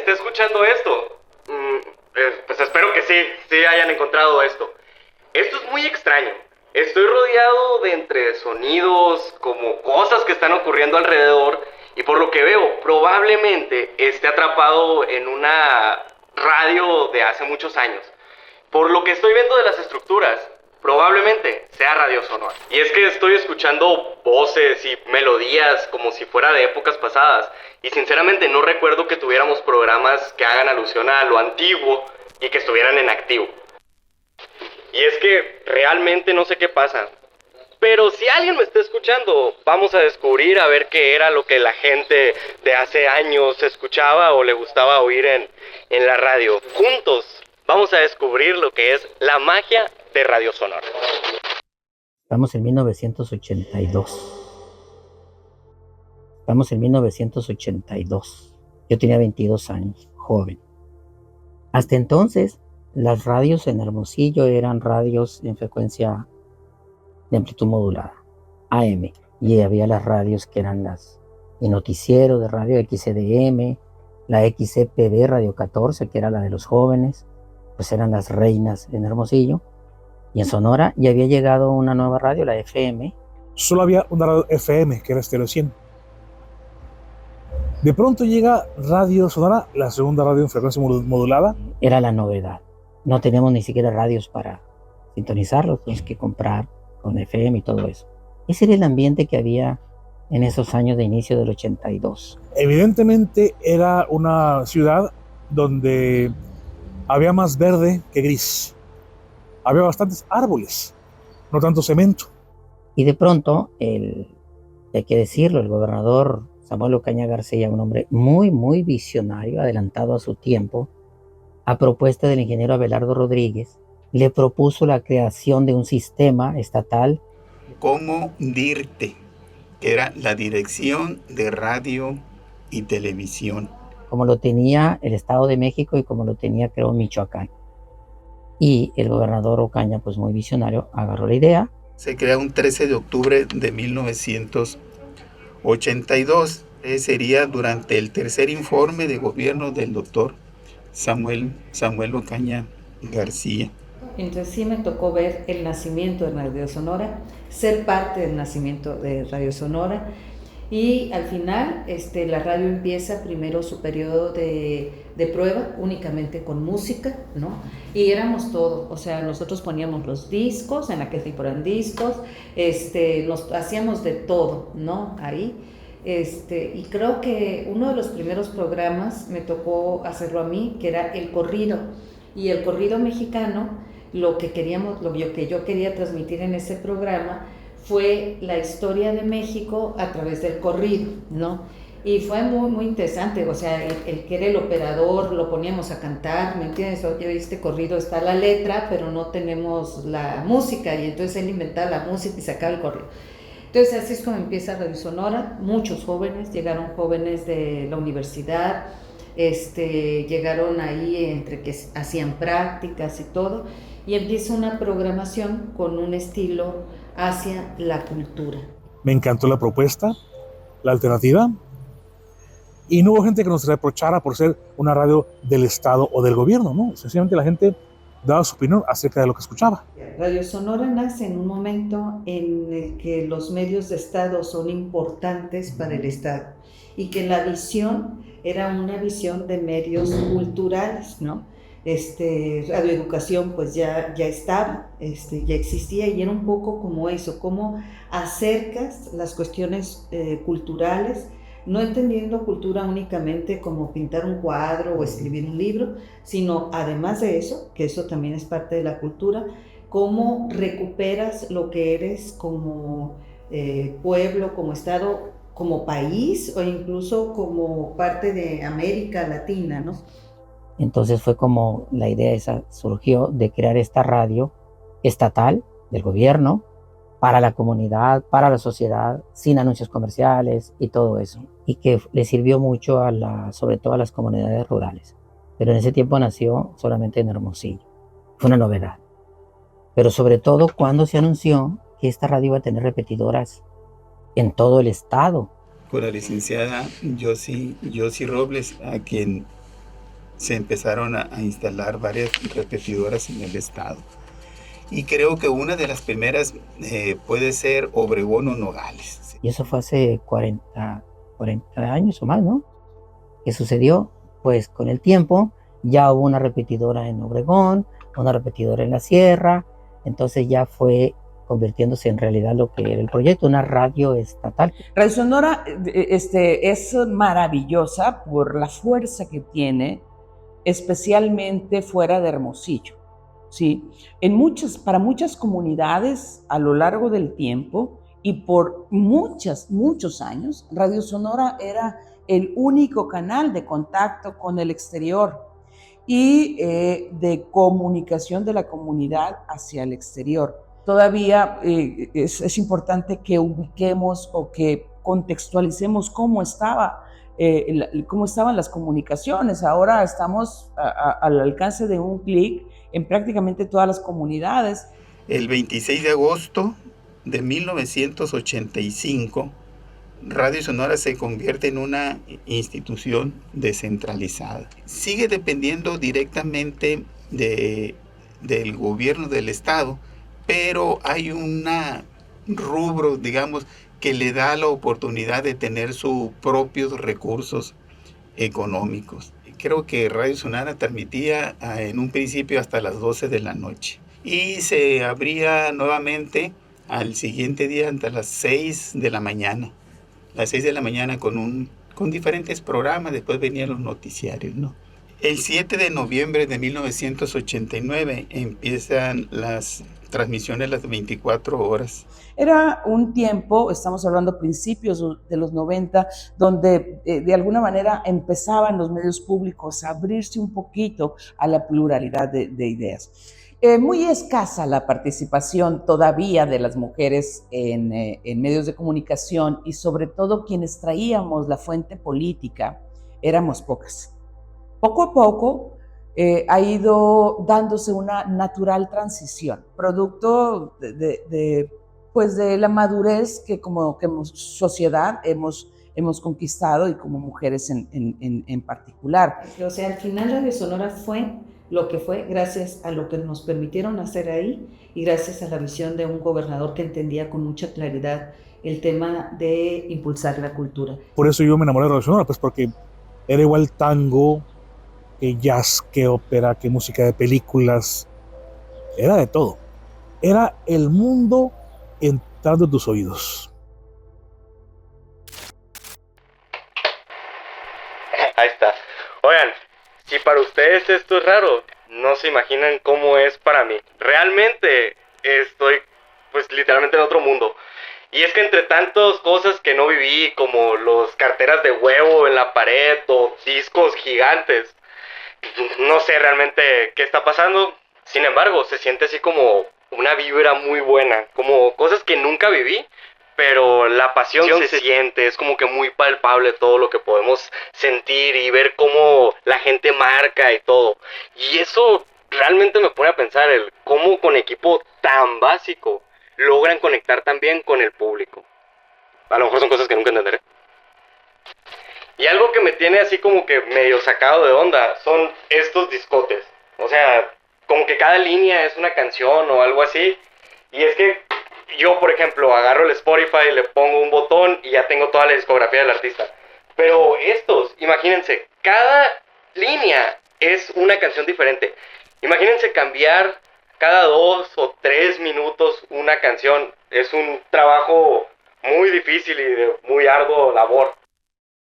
esté escuchando esto, pues espero que sí hayan encontrado esto. Esto es muy extraño. Estoy rodeado de entre sonidos, como cosas que están ocurriendo alrededor, y por lo que veo, probablemente esté atrapado en una radio de hace muchos años. Por lo que estoy viendo de las estructuras, probablemente sea Radio Sonora. Y es que estoy escuchando voces y melodías como si fuera de épocas pasadas. Y sinceramente no recuerdo que tuviéramos programas que hagan alusión a lo antiguo y que estuvieran en activo. Y es que realmente no sé qué pasa. Pero si alguien me está escuchando, vamos a descubrir a ver qué era lo que la gente de hace años escuchaba o le gustaba oír en la radio. Juntos vamos a descubrir lo que es la magia de Radio Sonora. Estamos en 1982. Estamos en 1982. Yo tenía 22 años, joven. Hasta entonces, las radios en Hermosillo eran radios en frecuencia de amplitud modulada, AM. Y había las radios que eran el noticiero de radio XCDM, la XCPB Radio 14, que era la de los jóvenes, pues eran las reinas en Hermosillo. Y en Sonora ya había llegado una nueva radio, la FM. Solo había una radio FM, que era Estéreo 100. De pronto llega Radio Sonora, la segunda radio en frecuencia modulada. Era la novedad. No teníamos ni siquiera radios para sintonizarlos, teníamos que comprar con FM y todo eso. Ese era el ambiente que había en esos años de inicio del 82. Evidentemente era una ciudad donde había más verde que gris. Había bastantes árboles, no tanto cemento. Y de pronto, hay que decirlo, el gobernador Samuel Ocaña García, un hombre muy, muy visionario, adelantado a su tiempo, a propuesta del ingeniero Abelardo Rodríguez, le propuso la creación de un sistema estatal como DIRTE, que era la Dirección de Radio y Televisión, como lo tenía el Estado de México y como lo tenía, creo, Michoacán. Y el gobernador Ocaña, pues muy visionario, agarró la idea. Se crea un 13 de octubre de 1982. Sería durante el tercer informe de gobierno del doctor Samuel Ocaña García. Entonces sí me tocó ver el nacimiento de Radio Sonora, ser parte del nacimiento de Radio Sonora, y al final la radio empieza primero su periodo de prueba únicamente con música, ¿no? Y éramos todo, o sea, nosotros poníamos los discos, en aquel tiempo eran discos, nos hacíamos de todo, ¿no? Ahí. Y creo que uno de los primeros programas me tocó hacerlo a mí, que era el corrido, y el corrido mexicano, lo que yo quería transmitir en ese programa fue la historia de México a través del corrido, ¿no? Y fue muy, muy interesante, o sea, el que era el operador, lo poníamos a cantar, ¿me entiendes? Oye, este corrido está la letra, pero no tenemos la música, y entonces él inventaba la música y sacaba el corrido. Entonces así es como empieza Radio Sonora. Muchos jóvenes, llegaron jóvenes de la universidad, llegaron ahí entre que hacían prácticas y todo, y empieza una programación con un estilo hacia la cultura. Me encantó la propuesta, la alternativa, y no hubo gente que nos reprochara por ser una radio del Estado o del gobierno, ¿no? Sencillamente la gente daba su opinión acerca de lo que escuchaba. Radio Sonora nace en un momento en el que los medios de Estado son importantes para el Estado, y que la visión era una visión de medios culturales, ¿no? Radio Educación pues ya estaba, ya existía, y era un poco como eso, cómo acercas las cuestiones culturales, no entendiendo cultura únicamente como pintar un cuadro o escribir un libro, sino además de eso, que eso también es parte de la cultura, cómo recuperas lo que eres como pueblo, como estado, como país, o incluso como parte de América Latina, ¿no? Entonces fue como la idea esa surgió de crear esta radio estatal del gobierno para la comunidad, para la sociedad, sin anuncios comerciales y todo eso. Y que le sirvió mucho sobre todo a las comunidades rurales. Pero en ese tiempo nació solamente en Hermosillo. Fue una novedad. Pero sobre todo cuando se anunció que esta radio iba a tener repetidoras en todo el estado. Con la licenciada Yossi Robles, a quien se empezaron a instalar varias repetidoras en el estado. Y creo que una de las primeras puede ser Obregón o Nogales. Y eso fue hace 40 años o más, ¿no? ¿Qué sucedió? Pues con el tiempo ya hubo una repetidora en Obregón, una repetidora en la Sierra, entonces ya fue convirtiéndose en realidad lo que era el proyecto, una radio estatal. Radio Sonora es maravillosa por la fuerza que tiene, especialmente fuera de Hermosillo. ¿Sí? Para muchas comunidades a lo largo del tiempo y por muchos años, Radio Sonora era el único canal de contacto con el exterior y de comunicación de la comunidad hacia el exterior. Todavía es importante que ubiquemos o que contextualicemos cómo estaban las comunicaciones. Ahora estamos al alcance de un clic en prácticamente todas las comunidades. El 26 de agosto de 1985, Radio Sonora se convierte en una institución descentralizada. Sigue dependiendo directamente del gobierno del estado, pero hay un rubro, digamos, que le da la oportunidad de tener sus propios recursos económicos. Creo que Radio Sonora transmitía en un principio hasta las 12 de la noche y se abría nuevamente al siguiente día hasta las 6 de la mañana. Las 6 de la mañana con diferentes programas, después venían los noticiarios, ¿no? El 7 de noviembre de 1989 empiezan las transmisiones las 24 horas. Era un tiempo, estamos hablando principios de los 90, donde de alguna manera empezaban los medios públicos a abrirse un poquito a la pluralidad de ideas. Muy escasa la participación todavía de las mujeres en medios de comunicación y sobre todo quienes traíamos la fuente política, éramos pocas. Poco a poco ha ido dándose una natural transición, producto de la madurez que como sociedad hemos conquistado y como mujeres en particular. O sea, al final Radio Sonora fue lo que fue gracias a lo que nos permitieron hacer ahí y gracias a la visión de un gobernador que entendía con mucha claridad el tema de impulsar la cultura. Por eso yo me enamoré de Radio Sonora, pues porque era igual tango, que jazz, que ópera, que música de películas, era de todo. Era el mundo entrando en tus oídos. Ahí está. Oigan, si para ustedes esto es raro, no se imaginan cómo es para mí. Realmente estoy, pues literalmente en otro mundo. Y es que entre tantas cosas que no viví, como los carteras de huevo en la pared o discos gigantes, no sé realmente qué está pasando. Sin embargo, se siente así como una vibra muy buena, como cosas que nunca viví, pero la pasión se siente, es como que muy palpable todo lo que podemos sentir y ver cómo la gente marca y todo. Y eso realmente me pone a pensar el cómo con equipo tan básico logran conectar tan bien con el público. A lo mejor son cosas que nunca entenderé. Y algo que me tiene así como que medio sacado de onda son estos discotes. O sea, como que cada línea es una canción o algo así. Y es que yo, por ejemplo, agarro el Spotify, le pongo un botón y ya tengo toda la discografía del artista. Pero estos, imagínense, cada línea es una canción diferente. Imagínense cambiar cada 2 o 3 minutos una canción. Es un trabajo muy difícil y de muy arduo labor.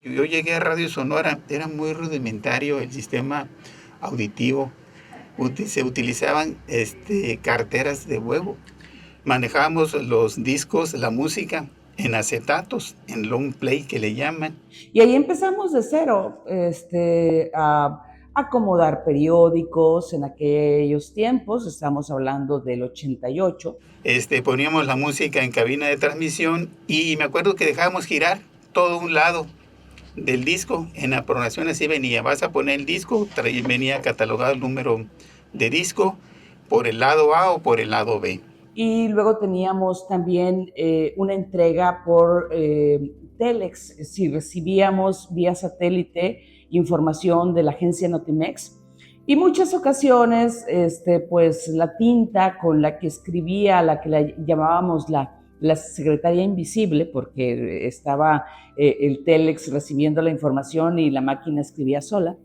Yo llegué a Radio Sonora, era muy rudimentario el sistema auditivo. Se utilizaban carteras de huevo. Manejábamos los discos, la música, en acetatos, en long play que le llaman. Y ahí empezamos de cero, a acomodar periódicos en aquellos tiempos, estamos hablando del 88. Poníamos la música en cabina de transmisión y me acuerdo que dejábamos girar todo un lado del disco. En la programación así venía, vas a poner el disco, venía catalogado el número de disco por el lado A o por el lado B. Y luego teníamos también una entrega por Telex, si recibíamos vía satélite información de la agencia Notimex. Y muchas ocasiones, pues la tinta con la que escribía, la que la llamábamos la secretaria invisible, porque estaba el Telex recibiendo la información y la máquina escribía sola,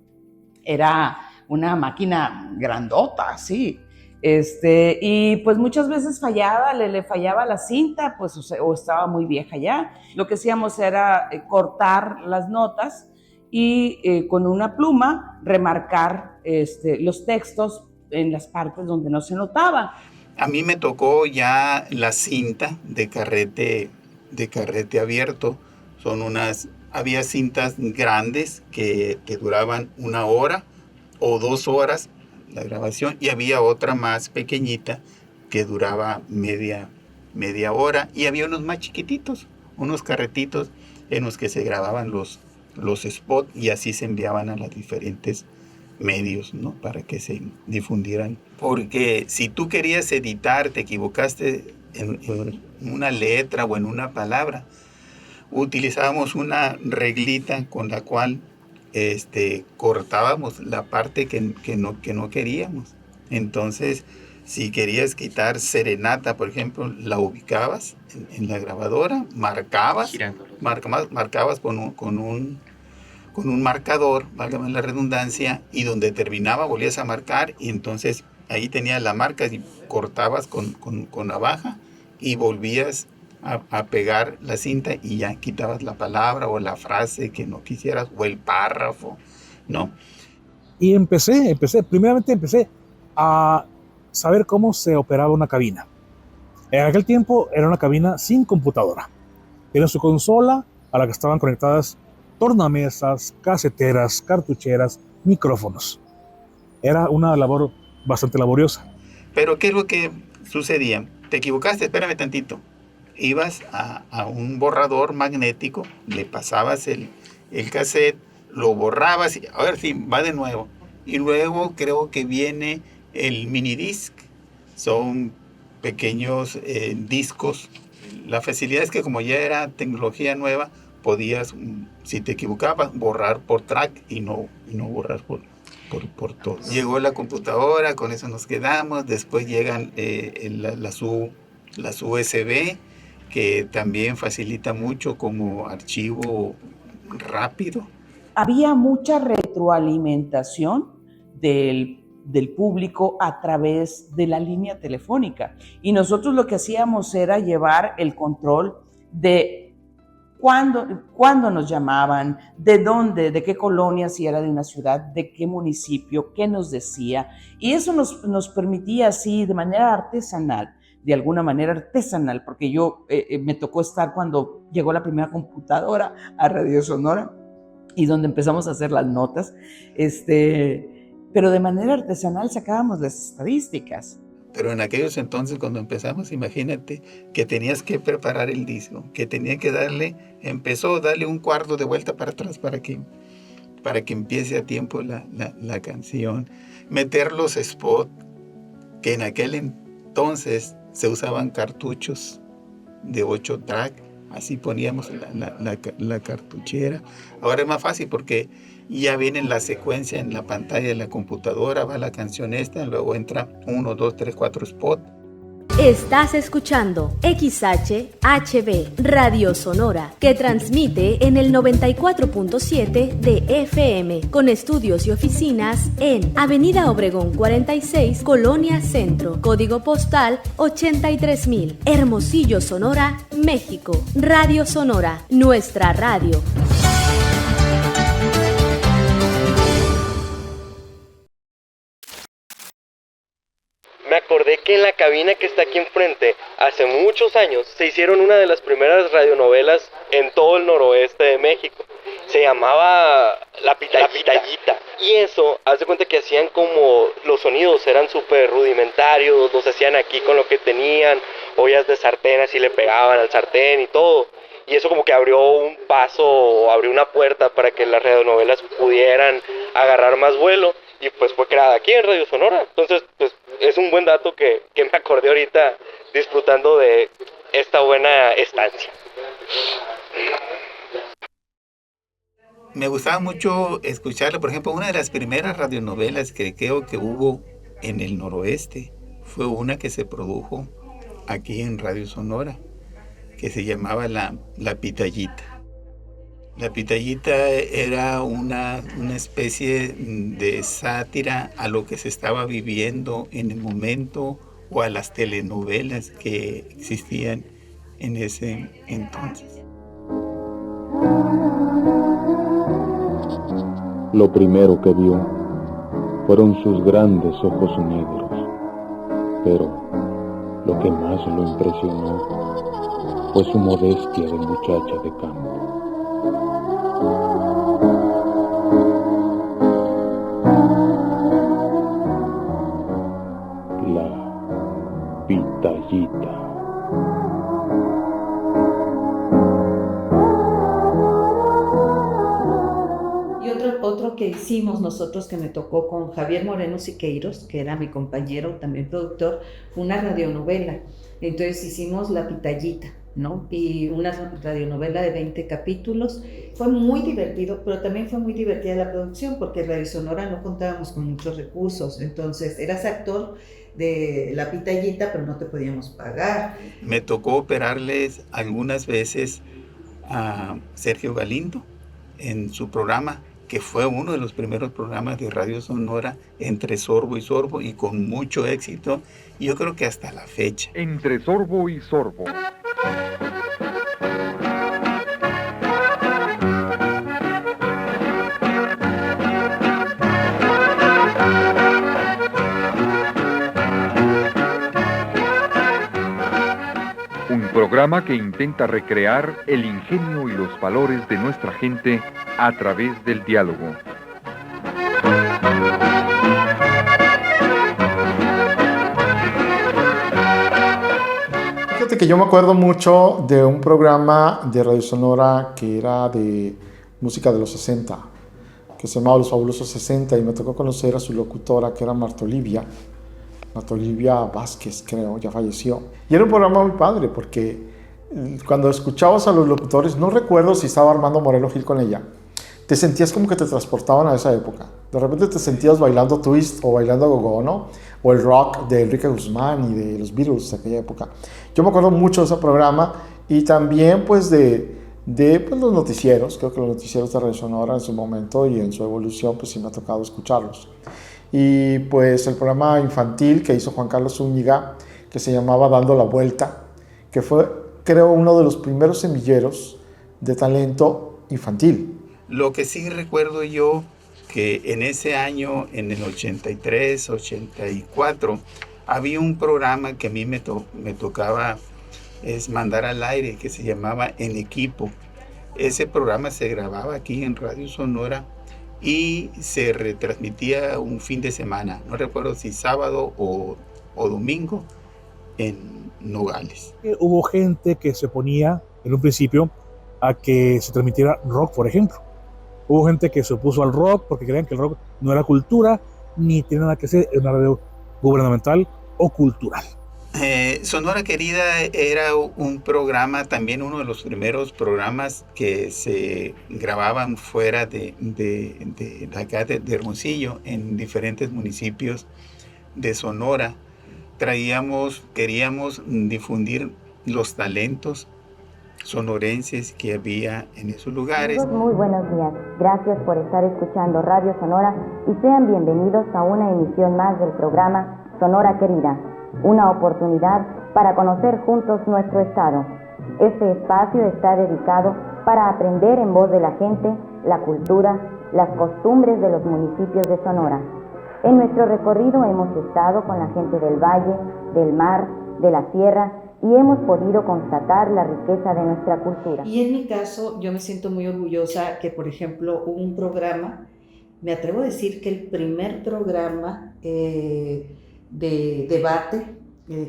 era una máquina grandota, sí. Y pues muchas veces fallaba, le fallaba la cinta, pues o estaba muy vieja ya. Lo que hacíamos era cortar las notas y con una pluma remarcar los textos en las partes donde no se notaba. A mí me tocó ya la cinta de carrete abierto. Había cintas grandes que duraban 1 hora o 2 horas la grabación, y había otra más pequeñita que duraba media hora, y había unos más chiquititos, unos carretitos en los que se grababan los spots, y así se enviaban a los diferentes medios, ¿no? Para que se difundieran. Porque si tú querías editar, te equivocaste en una letra o en una palabra, utilizábamos una reglita con la cual cortábamos la parte que no queríamos. Entonces, si querías quitar serenata, por ejemplo, la ubicabas en la grabadora, marcabas con un marcador, válgame la redundancia, y donde terminaba volvías a marcar, y entonces ahí tenías la marca y cortabas con navaja y volvías a pegar la cinta y ya quitabas la palabra o la frase que no quisieras o el párrafo, ¿no? Y primeramente empecé a saber cómo se operaba una cabina. En aquel tiempo era una cabina sin computadora. Era su consola a la que estaban conectadas tornamesas, caseteras, cartucheras, micrófonos. Era una labor bastante laboriosa. Pero ¿qué es lo que sucedía? Te equivocaste, espérame tantito. Ibas a un borrador magnético, le pasabas el cassette, lo borrabas y a ver si va de nuevo. Y luego creo que viene el minidisc. Son pequeños discos. La facilidad es que como ya era tecnología nueva, podías, si te equivocabas, borrar por track y no borrar por todo. Llegó la computadora, con eso nos quedamos. Después llegan las USB, que también facilita mucho como archivo rápido. Había mucha retroalimentación del público a través de la línea telefónica, y nosotros lo que hacíamos era llevar el control de cuándo nos llamaban, de dónde, de qué colonia, si era de una ciudad, de qué municipio, qué nos decía, y eso nos permitía así de manera artesanal, porque yo me tocó estar cuando llegó la primera computadora a Radio Sonora y donde empezamos a hacer las notas, pero de manera artesanal sacábamos las estadísticas. Pero en aquellos entonces, cuando empezamos, imagínate que tenías que preparar el disco, que tenía que darle un cuarto de vuelta para atrás para que empiece a tiempo la canción, meter los spots, que en aquel entonces se usaban cartuchos de 8 track, así poníamos la cartuchera. Ahora es más fácil porque ya viene la secuencia en la pantalla de la computadora, va la canción luego entra 1, 2, 3, 4 spots. Estás escuchando XHHB Radio Sonora, que transmite en el 94.7 de FM, con estudios y oficinas en Avenida Obregón 46, Colonia Centro, código postal 83000, Hermosillo, Sonora, México. Radio Sonora, nuestra radio. Me acordé que en la cabina que está aquí enfrente, hace muchos años, se hicieron una de las primeras radionovelas en todo el noroeste de México. Se llamaba La Pitallita. Y eso, haz de cuenta que hacían como los sonidos eran súper rudimentarios, los hacían aquí con lo que tenían, ollas de sartén, así le pegaban al sartén y todo. Y eso como que abrió un paso, abrió una puerta para que las radionovelas pudieran agarrar más vuelo. Y pues fue creada aquí en Radio Sonora. Entonces, pues es un buen dato que me acordé ahorita disfrutando de esta buena estancia. Me gustaba mucho escucharla. Por ejemplo, una de las primeras radionovelas que creo que hubo en el noroeste fue una que se produjo aquí en Radio Sonora, que se llamaba La Pitayita. La Pitayita era una especie de sátira a lo que se estaba viviendo en el momento o a las telenovelas que existían en ese entonces. Lo primero que vio fueron sus grandes ojos negros, pero lo que más lo impresionó fue su modestia de muchacha de campo. La Pitayita. Otro que hicimos nosotros, que me tocó con Javier Moreno Siqueiros, que era mi compañero, también productor, una radionovela. Entonces hicimos La Pitayita, ¿no? Y una radionovela de 20 capítulos. Fue muy divertido, pero también fue muy divertida la producción, porque en Radio Sonora no contábamos con muchos recursos. Entonces eras actor de La Pitayita, pero no te podíamos pagar. Me tocó operarles algunas veces a Sergio Galindo en su programa, que fue uno de los primeros programas de Radio Sonora, Entre Sorbo y Sorbo, y con mucho éxito, y yo creo que hasta la fecha. Entre Sorbo y Sorbo. Un programa que intenta recrear el ingenio y los valores de nuestra gente a través del diálogo. Fíjate que yo me acuerdo mucho de un programa de Radio Sonora que era de música de los 60, que se llamaba Los Fabulosos 60, y me tocó conocer a su locutora, que era Marta Olivia Vázquez, creo, ya falleció. Y era un programa muy padre, porque cuando escuchabas a los locutores, no recuerdo si estaba Armando Moreno Gil con ella, te sentías como que te transportaban a esa época. De repente te sentías bailando twist o bailando gogo, ¿no? O el rock de Enrique Guzmán y de los Beatles de aquella época. Yo me acuerdo mucho de ese programa, y también pues de los noticieros. Creo que los noticieros de Radio Sonora en su momento y en su evolución, pues sí me ha tocado escucharlos. Y pues el programa infantil que hizo Juan Carlos Zúñiga, que se llamaba Dando la Vuelta, que fue, creo, uno de los primeros semilleros de talento infantil. Lo que sí recuerdo yo, que en ese año, en el 83, 84, había un programa que a mí me tocaba mandar al aire, que se llamaba En Equipo. Ese programa se grababa aquí en Radio Sonora y se retransmitía un fin de semana, no recuerdo si sábado o domingo, en Nogales. Hubo gente que se oponía en un principio a que se transmitiera rock, por ejemplo. Hubo gente que se opuso al rock porque creían que el rock no era cultura, ni tenía nada que hacer en una radio gubernamental o cultural. Sonora Querida era un programa, también uno de los primeros programas que se grababan fuera de acá de Hermosillo, en diferentes municipios de Sonora. Queríamos difundir los talentos sonorenses que había en esos lugares. Muy buenos días, gracias por estar escuchando Radio Sonora y sean bienvenidos a una emisión más del programa Sonora Querida, una oportunidad para conocer juntos nuestro estado. Este espacio está dedicado para aprender en voz de la gente la cultura, las costumbres de los municipios de Sonora. En nuestro recorrido hemos estado con la gente del valle, del mar, de la sierra, y hemos podido constatar la riqueza de nuestra cultura. Y en mi caso, yo me siento muy orgullosa que, por ejemplo, hubo un programa, me atrevo a decir que el primer programa de debate,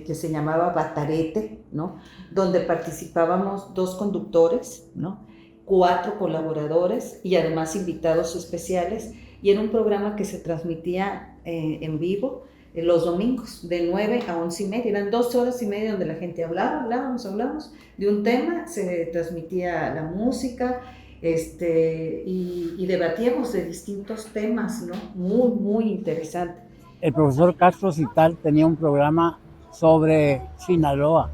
que se llamaba Batarete, ¿no? Donde participábamos 2 conductores, ¿no? 4 colaboradores y además invitados especiales, y era un programa que se transmitía en vivo los domingos, de 9 a 11:30, eran 2 horas y media donde la gente hablábamos de un tema, se transmitía la música, y debatíamos de distintos temas, ¿no? Muy, muy interesante. El profesor Castro Cital tenía un programa sobre Sinaloa,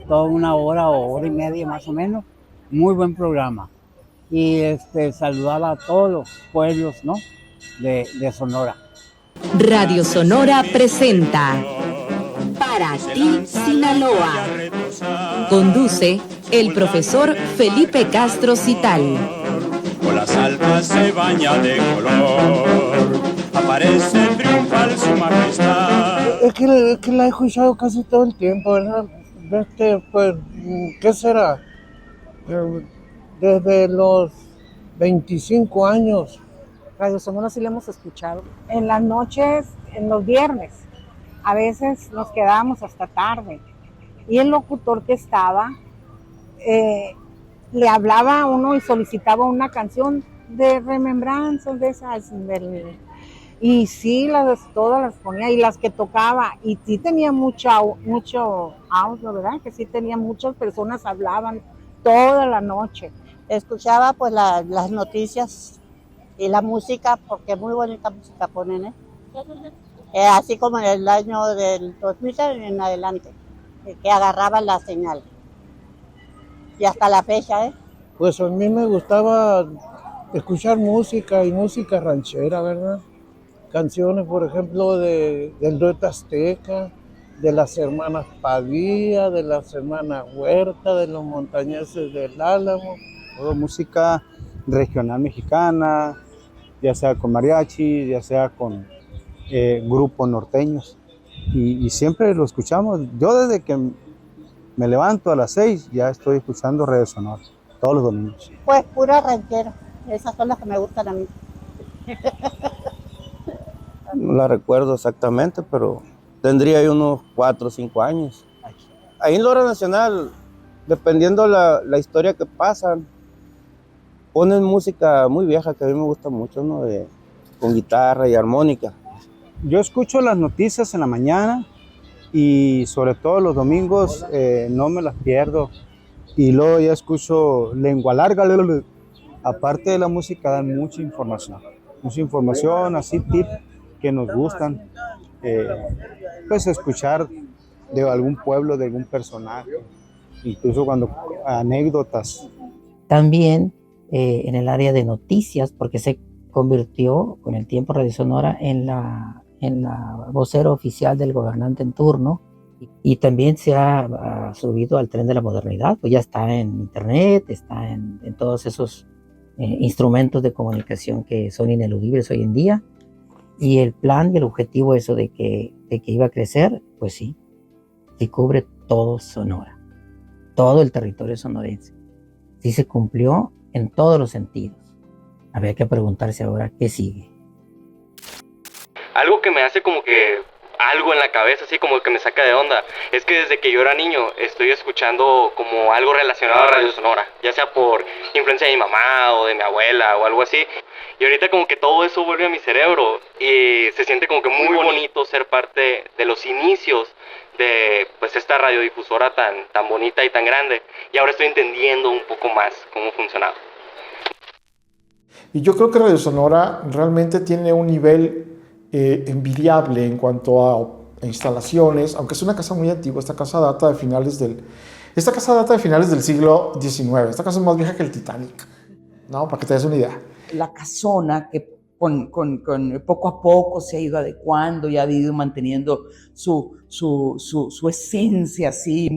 toda una hora o hora y media más o menos, muy buen programa. Y saludaba a todos los pueblos, ¿no?, de Sonora. Radio Sonora presenta Para ti, Sinaloa. Conduce el profesor Felipe Castro Cital. Con las altas se baña de color, aparece triunfal su majestad. Es que la he escuchado casi todo el tiempo, ¿verdad? Pues, ¿qué será? Desde los 25 años. Radio Sonora sí la hemos escuchado. En las noches, en los viernes, a veces nos quedábamos hasta tarde. Y el locutor que estaba, le hablaba a uno y solicitaba una canción de remembranzas de esas. Y sí, todas las ponía y las que tocaba. Y sí tenía mucho audio, ¿verdad? Que sí tenía muchas personas, hablaban toda la noche. Escuchaba pues las noticias y la música, porque muy bonita música ponen, así como en el año del 2000 en adelante, que agarraban la señal. Y hasta la fecha, Pues a mí me gustaba escuchar música y música ranchera, ¿verdad? Canciones, por ejemplo, del dueto azteca, de las hermanas Padilla, de las hermanas Huerta, de los montañeses del Álamo. Todo música regional mexicana, ya sea con mariachi, ya sea con grupos norteños. Y siempre lo escuchamos. Yo desde que me levanto a las 6 ya estoy escuchando Radio Sonora, todos los domingos. Pues pura ranchera, esas son las que me gustan a mí. No la recuerdo exactamente, pero tendría yo unos 4 o 5 años. Ahí en la hora nacional, dependiendo la historia que pasan, ponen música muy vieja que a mí me gusta mucho, ¿no? Con guitarra y armónica. Yo escucho las noticias en la mañana y sobre todo los domingos no me las pierdo. Y luego ya escucho Lengua Larga. Aparte de la música dan mucha información, así tips que nos gustan. Pues escuchar de algún pueblo, de algún personaje, incluso cuando anécdotas. También en el área de noticias, porque se convirtió con el tiempo Radio Sonora en la vocero oficial del gobernante en turno, y también se ha subido al tren de la modernidad, pues ya está en internet, está en todos esos instrumentos de comunicación que son ineludibles hoy en día, y el plan y el objetivo eso de que iba a crecer, pues sí cubre todo Sonora, todo el territorio sonorense, sí se cumplió en todos los sentidos. Habría que preguntarse ahora qué sigue. Algo que me hace como que algo en la cabeza, así como que me saca de onda, es que desde que yo era niño estoy escuchando como algo relacionado a Radio Sonora, ya sea por influencia de mi mamá o de mi abuela o algo así, y ahorita como que todo eso vuelve a mi cerebro y se siente como que muy bonito ser parte de los inicios de pues esta radiodifusora tan bonita y tan grande, y ahora estoy entendiendo un poco más cómo funcionaba. Y yo creo que Radio Sonora realmente tiene un nivel envidiable en cuanto a instalaciones, aunque es una casa muy antigua. Esta casa data de finales del siglo XIX. Esta casa es más vieja que el Titanic, ¿no? Para que te des una idea. La casona que con poco a poco se ha ido adecuando y ha ido manteniendo su esencia así,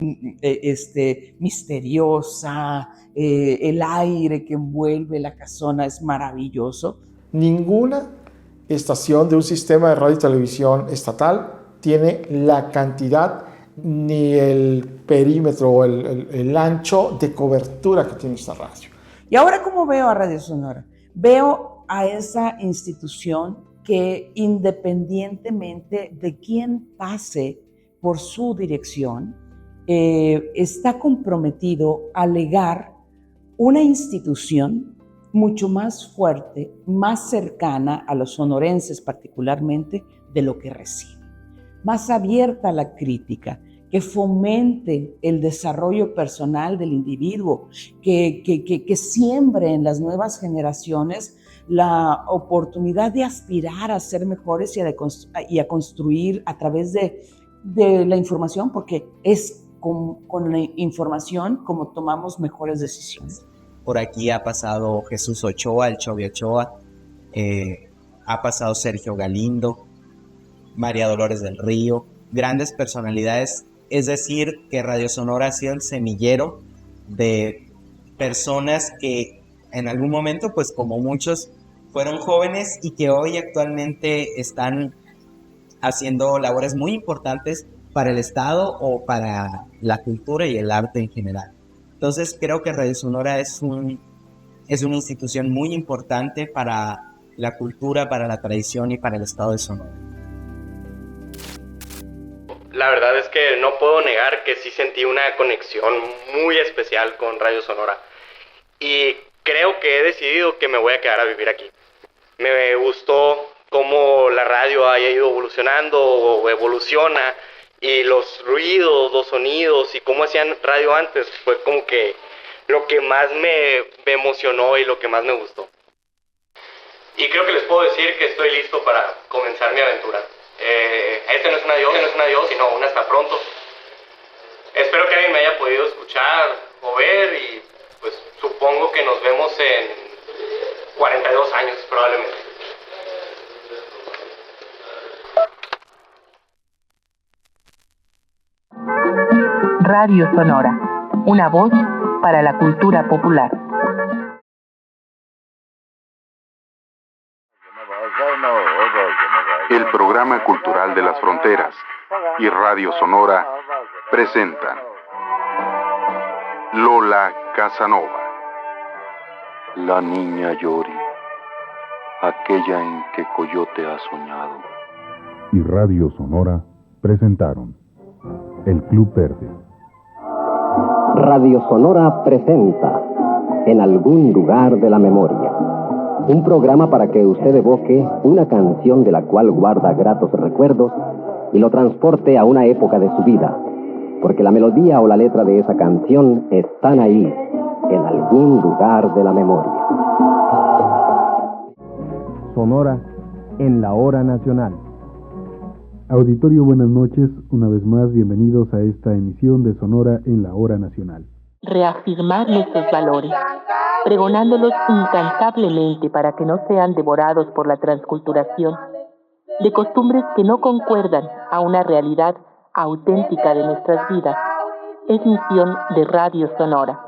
misteriosa, el aire que envuelve la casona es maravilloso. Ninguna estación de un sistema de radio y televisión estatal tiene la cantidad ni el perímetro o el ancho de cobertura que tiene esta radio. Y ahora, ¿cómo veo a Radio Sonora? Veo a esa institución que, independientemente de quién pase por su dirección, está comprometido a legar una institución mucho más fuerte, más cercana a los sonorenses particularmente de lo que recibe, más abierta a la crítica, que fomente el desarrollo personal del individuo, que siembre en las nuevas generaciones la oportunidad de aspirar a ser mejores y a construir a través de la información, porque es con la información como tomamos mejores decisiones. Por aquí ha pasado Jesús Ochoa, el Chovi Ochoa, ha pasado Sergio Galindo, María Dolores del Río, grandes personalidades. Es decir, que Radio Sonora ha sido el semillero de personas que en algún momento, pues como muchos, fueron jóvenes y que hoy actualmente están haciendo labores muy importantes para el Estado o para la cultura y el arte en general. Entonces creo que Radio Sonora es una institución muy importante para la cultura, para la tradición y para el Estado de Sonora. La verdad es que no puedo negar que sí sentí una conexión muy especial con Radio Sonora. Y creo que he decidido que me voy a quedar a vivir aquí. Me gustó cómo la radio haya ido evolucionando o evoluciona, y los ruidos, los sonidos y cómo hacían radio antes fue como que lo que más me emocionó y lo que más me gustó. Y creo que les puedo decir que estoy listo para comenzar mi aventura. Este no es un adiós, sino un hasta pronto. Espero que alguien me haya podido escuchar o ver, y pues supongo que nos vemos en 42 años probablemente. Radio Sonora, una voz para la cultura popular. El Programa Cultural de las Fronteras y Radio Sonora presentan Lola Casanova, la niña Yori, aquella en que Coyote ha soñado. Y Radio Sonora presentaron El Club Verde. Radio Sonora presenta En algún lugar de la memoria, un programa para que usted evoque una canción de la cual guarda gratos recuerdos y lo transporte a una época de su vida, porque la melodía o la letra de esa canción están ahí, en algún lugar de la memoria. Sonora en la hora nacional. Auditorio, buenas noches. Una vez más, bienvenidos a esta emisión de Sonora en la hora nacional. Reafirmar nuestros valores, pregonándolos incansablemente para que no sean devorados por la transculturación de costumbres que no concuerdan a una realidad auténtica de nuestras vidas, es misión de Radio Sonora.